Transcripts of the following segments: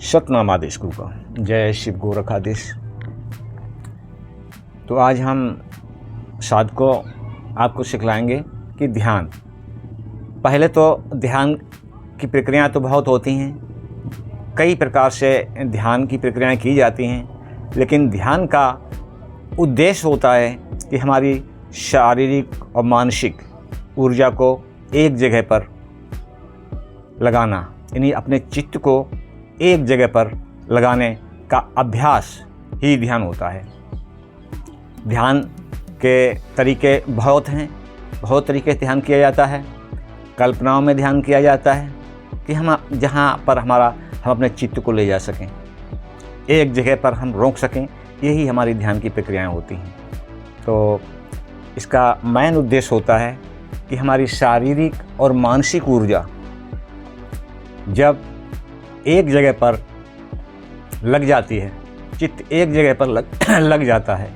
सतनाम आदेश गुरु का जय शिव गोरखाधीश। तो आज हम साधकों आपको सिखलाएंगे कि ध्यान। पहले तो ध्यान की प्रक्रियाएं तो बहुत होती हैं, कई प्रकार से ध्यान की प्रक्रियाएं की जाती हैं, लेकिन ध्यान का उद्देश्य होता है कि हमारी शारीरिक और मानसिक ऊर्जा को एक जगह पर लगाना, यानी अपने चित्त को एक जगह पर लगाने का अभ्यास ही ध्यान होता है। ध्यान के तरीके बहुत हैं, बहुत तरीके से ध्यान किया जाता है। कल्पनाओं में ध्यान किया जाता है कि हम जहाँ पर हम अपने चित्त को ले जा सकें, एक जगह पर हम रोक सकें, यही हमारी ध्यान की प्रक्रियाएं होती हैं। तो इसका मेन उद्देश्य होता है कि हमारी शारीरिक और मानसिक ऊर्जा जब एक जगह पर लग जाती है, चित्त एक जगह पर लग जाता है,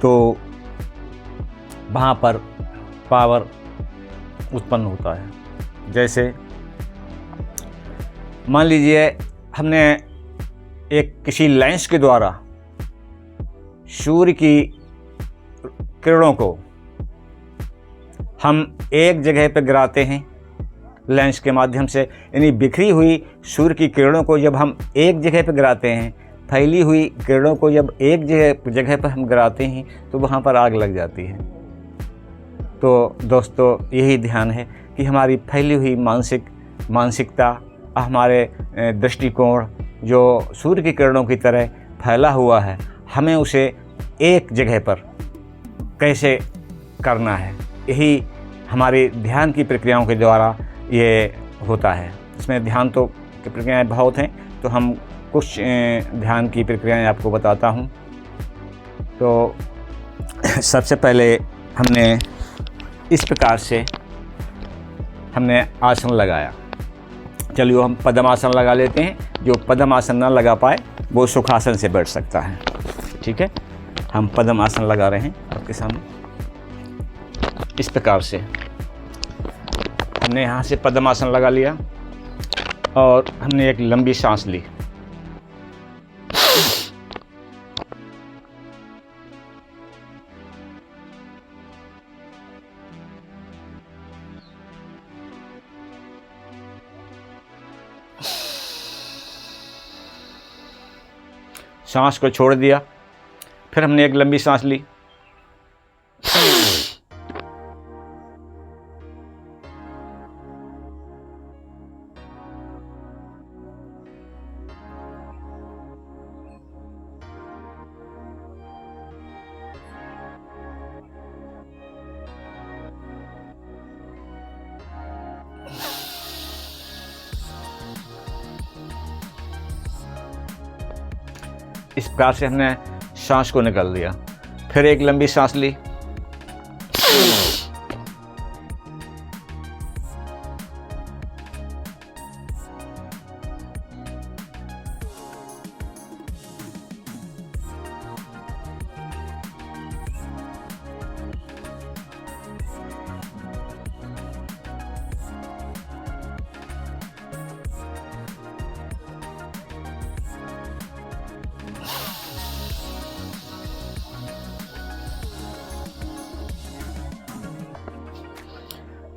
तो वहाँ पर पावर उत्पन्न होता है। जैसे मान लीजिए हमने एक किसी लेंस के द्वारा सूर्य की किरणों को हम एक जगह पर गिराते हैं लेंस के माध्यम से, यानी बिखरी हुई सूर्य की किरणों को जब हम एक जगह पर गिराते हैं, फैली हुई किरणों को जब एक जगह पर हम गिराते हैं तो वहाँ पर आग लग जाती है। तो दोस्तों यही ध्यान है कि हमारी फैली हुई मानसिकता, हमारे दृष्टिकोण जो सूर्य की किरणों की तरह फैला हुआ है, हमें उसे एक जगह पर कैसे करना है, यही हमारी ध्यान की प्रक्रियाओं के द्वारा ये होता है। इसमें ध्यान तो की प्रक्रियाएं बहुत हैं, तो हम कुछ ध्यान की प्रक्रियाएं आपको बताता हूँ। तो सबसे पहले हमने इस प्रकार से हमने आसन लगाया। चलिए हम पद्मासन लगा लेते हैं। जो पद्मासन ना लगा पाए वो सुखासन से बैठ सकता है। ठीक है, हम पद्मासन लगा रहे हैं आपके सामने। इस प्रकार से हमने यहाँ से पद्मासन लगा लिया और हमने एक लंबी सांस ली। सांस को छोड़ दिया, फिर हमने एक लंबी सांस ली। इस प्रकार से हमने सांस को निकाल दिया, फिर एक लंबी सांस ली।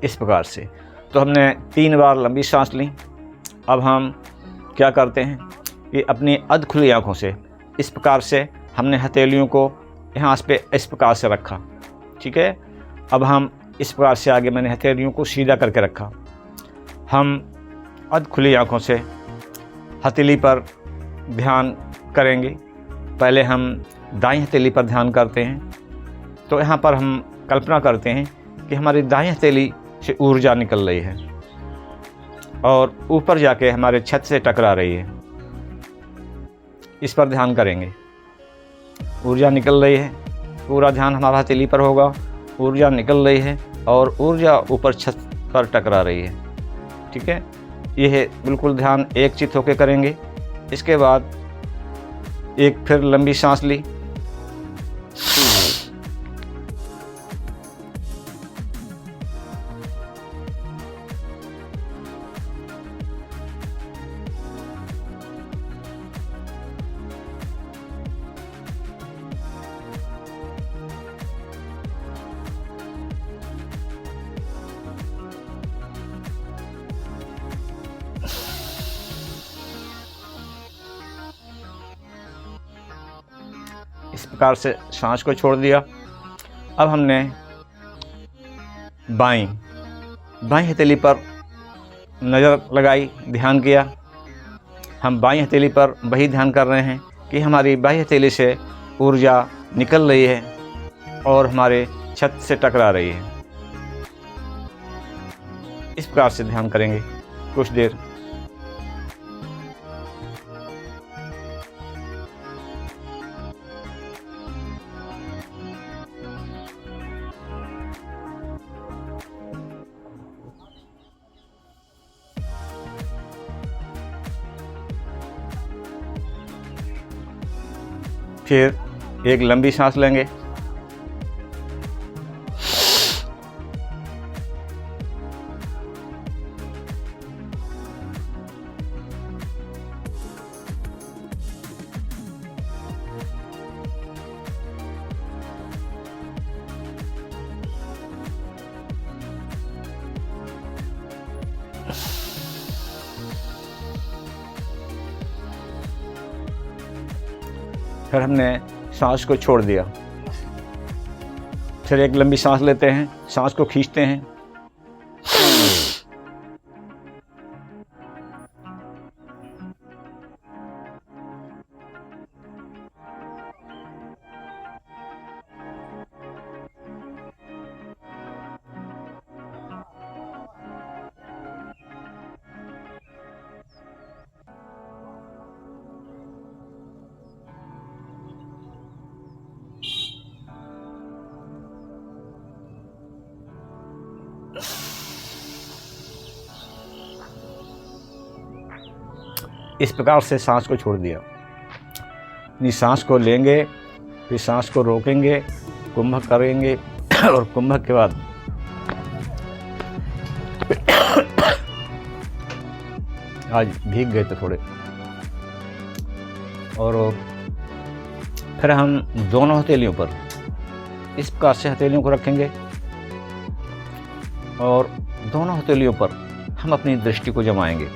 इस प्रकार से तो हमने 3 बार लंबी सांस ली। अब हम क्या करते हैं कि अपनी अध खुली आँखों से इस प्रकार से हमने हथेलियों को यहाँ पे इस प्रकार से रखा। ठीक है, अब हम इस प्रकार से आगे मैंने हथेलियों को सीधा करके रखा। हम अध खुली आँखों से हथेली पर ध्यान करेंगे। पहले हम दाईं हथेली पर ध्यान करते हैं। तो यहाँ पर हम कल्पना करते हैं कि हमारी दाईं हथेली से ऊर्जा निकल रही है और ऊपर जाके हमारे छत से टकरा रही है। इस पर ध्यान करेंगे। ऊर्जा निकल रही है, पूरा ध्यान हमारा हथेली पर होगा। ऊर्जा निकल रही है और ऊर्जा ऊपर छत पर टकरा रही है। ठीक है, यह बिल्कुल ध्यान एक चित्त होकर करेंगे। इसके बाद एक फिर लंबी सांस ली। प्रकार से सांस को छोड़ दिया। अब हमने बाईं हथेली पर नज़र लगाई, ध्यान किया। हम बाईं हथेली पर वही ध्यान कर रहे हैं कि हमारी बाईं हथेली से ऊर्जा निकल रही है और हमारे छत से टकरा रही है। इस प्रकार से ध्यान करेंगे कुछ देर। फिर एक लंबी सांस लेंगे। फिर हमने सांस को छोड़ दिया। फिर एक लंबी सांस लेते हैं, सांस को खींचते हैं। इस प्रकार से सांस को छोड़ दिया। अपनी सांस को लेंगे, फिर सांस को रोकेंगे, कुंभक करेंगे और कुंभक के बाद आज भीग गए थे थोड़े। और फिर हम दोनों हथेलियों पर इस प्रकार से हथेलियों को रखेंगे और दोनों हथेलियों पर हम अपनी दृष्टि को जमाएंगे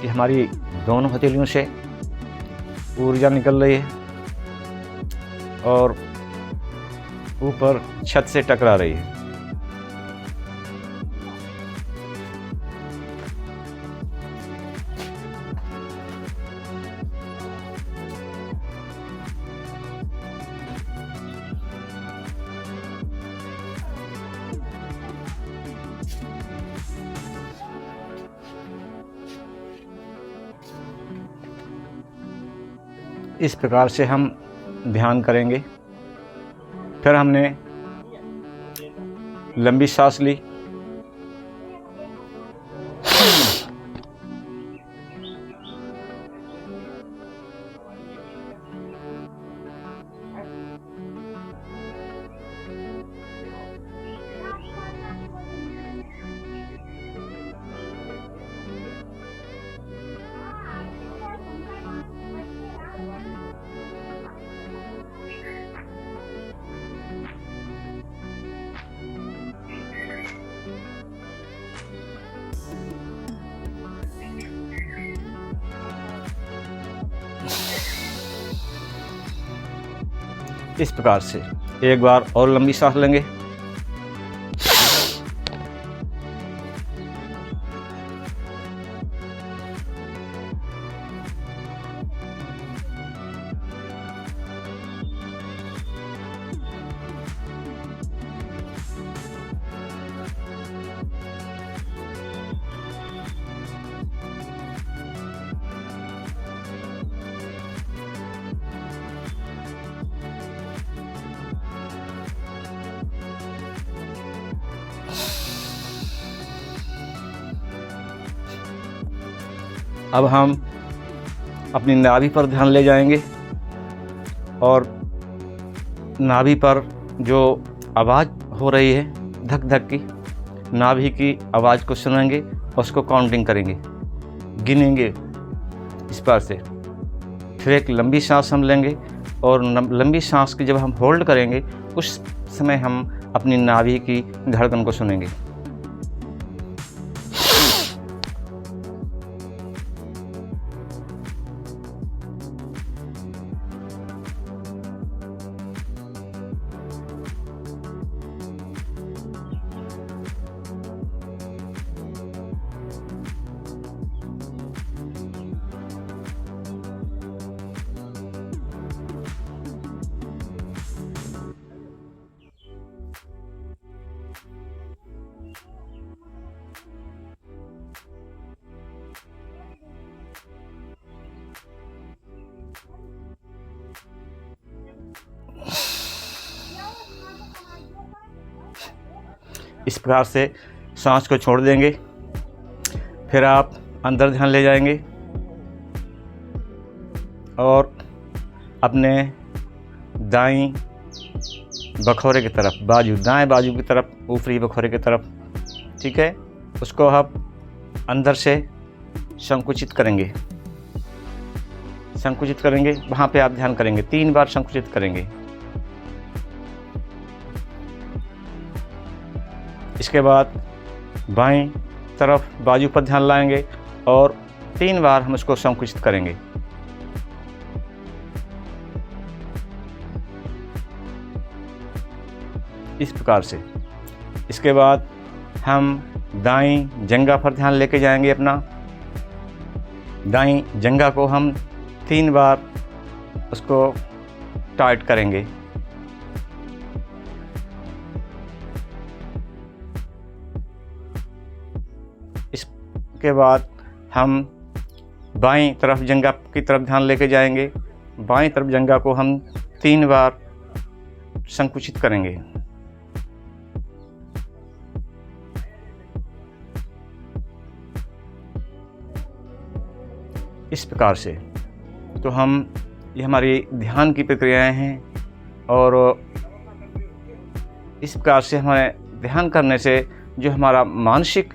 कि हमारी दोनों हथेलियों से ऊर्जा निकल रही है और ऊपर छत से टकरा रही है। इस प्रकार से हम ध्यान करेंगे। फिर हमने लंबी सांस ली। इस प्रकार से एक बार और लंबी सांस लेंगे। अब हम अपनी नाभि पर ध्यान ले जाएंगे और नाभि पर जो आवाज़ हो रही है धक धक की, नाभि की आवाज़ को सुनेंगे और उसको काउंटिंग करेंगे, गिनेंगे इस बार से। फिर एक लंबी सांस हम लेंगे और लंबी सांस की जब हम होल्ड करेंगे उस समय हम अपनी नाभि की धड़कन को सुनेंगे। इस प्रकार से सांस को छोड़ देंगे। फिर आप अंदर ध्यान ले जाएंगे और अपने दाईं बखोरे की तरफ, दाएं बाजू की तरफ, ऊपरी बखोरे की तरफ, ठीक है, उसको आप अंदर से संकुचित करेंगे। वहाँ पे आप ध्यान करेंगे, 3 बार संकुचित करेंगे। इसके बाद बाएं तरफ बाजू पर ध्यान लाएंगे और 3 बार हम इसको संकुचित करेंगे। इस प्रकार से। इसके बाद हम दाईं जंघा पर ध्यान लेके जाएंगे अपना। दाईं जंघा को हम 3 बार उसको टाइट करेंगे। इसके बाद हम बाईं तरफ जंघा की तरफ ध्यान लेके जाएंगे। बाईं तरफ जंघा को हम 3 बार संकुचित करेंगे। इस प्रकार से तो ये हमारी ध्यान की प्रक्रियाएं हैं और इस प्रकार से हमें ध्यान करने से जो हमारा मानसिक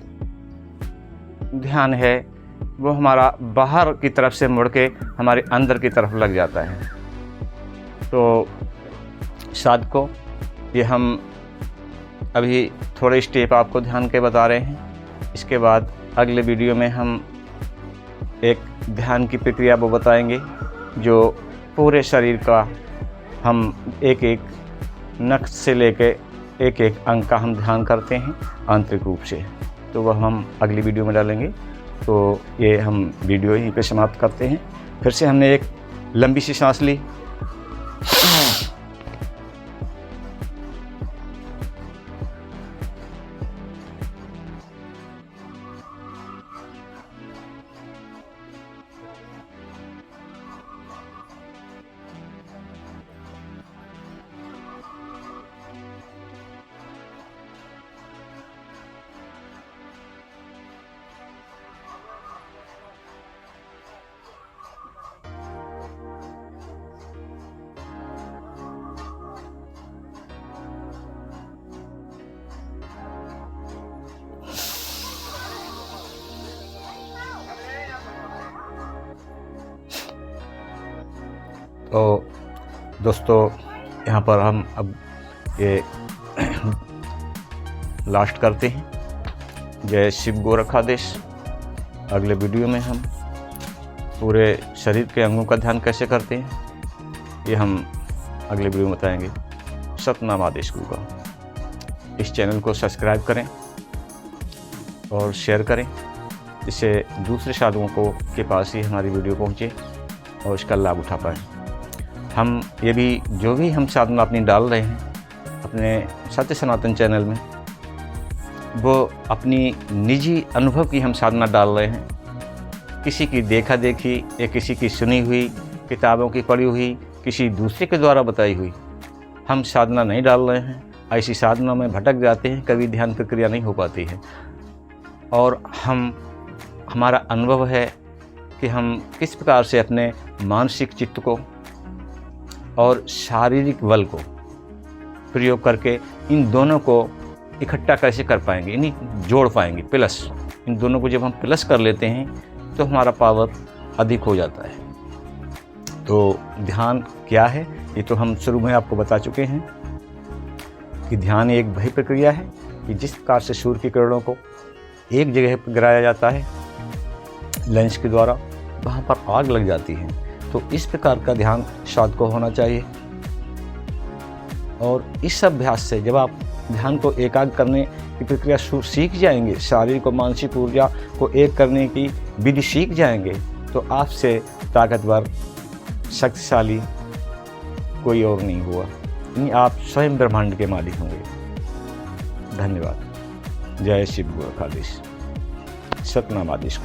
ध्यान है वो हमारा बाहर की तरफ से मुड़ के हमारे अंदर की तरफ लग जाता है। तो साधकों, ये हम अभी थोड़े स्टेप आपको ध्यान के बता रहे हैं। इसके बाद अगले वीडियो में हम एक ध्यान की प्रक्रिया वो बताएंगे जो पूरे शरीर का हम एक एक नख से लेके एक एक अंग का हम ध्यान करते हैं आंतरिक रूप से। तो वह हम अगली वीडियो में डालेंगे। तो ये हम वीडियो यहीं पे समाप्त करते हैं। फिर से हमने एक लंबी सी सांस ली, तो दोस्तों यहाँ पर हम अब ये लास्ट करते हैं। जय शिव गोरखाधीश। अगले वीडियो में हम पूरे शरीर के अंगों का ध्यान कैसे करते हैं ये हम अगले वीडियो में बताएंगे। सतनाम आदेश गुरु का। इस चैनल को सब्सक्राइब करें और शेयर करें, जिससे दूसरे साधुओं के पास ही हमारी वीडियो पहुँचे और इसका लाभ उठा पाएँ। हम ये भी जो भी हम साधना अपनी डाल रहे हैं अपने सत्य सनातन चैनल में, वो अपनी निजी अनुभव की हम साधना डाल रहे हैं। किसी की देखा देखी या किसी की सुनी हुई, किताबों की पढ़ी हुई, किसी दूसरे के द्वारा बताई हुई हम साधना नहीं डाल रहे हैं। ऐसी साधना में भटक जाते हैं, कभी ध्यान प्रक्रिया नहीं हो पाती है। और हमारा अनुभव है कि हम किस प्रकार से अपने मानसिक चित्त को और शारीरिक बल को प्रयोग करके इन दोनों को इकट्ठा कैसे कर पाएंगे, इन्हीं जोड़ पाएंगे। प्लस इन दोनों को जब हम प्लस कर लेते हैं तो हमारा पावर अधिक हो जाता है। तो ध्यान क्या है ये तो हम शुरू में आपको बता चुके हैं कि ध्यान एक वही प्रक्रिया है कि जिस प्रकार से सूर्य की किरणों को एक जगह पर गिराया जाता है लेंस के द्वारा, वहाँ पर आग लग जाती है। तो इस प्रकार का ध्यान साधक को होना चाहिए। और इस अभ्यास से जब आप ध्यान को एकाग्र करने की प्रक्रिया सीख जाएंगे, शारीरिक और मानसिक ऊर्जा को एक करने की विधि सीख जाएंगे, तो आपसे ताकतवर शक्तिशाली कोई और नहीं हुआ। यानी आप स्वयं ब्रह्मांड के मालिक होंगे। धन्यवाद। जय शिव गोरखाधीश। सतनाम आदेश।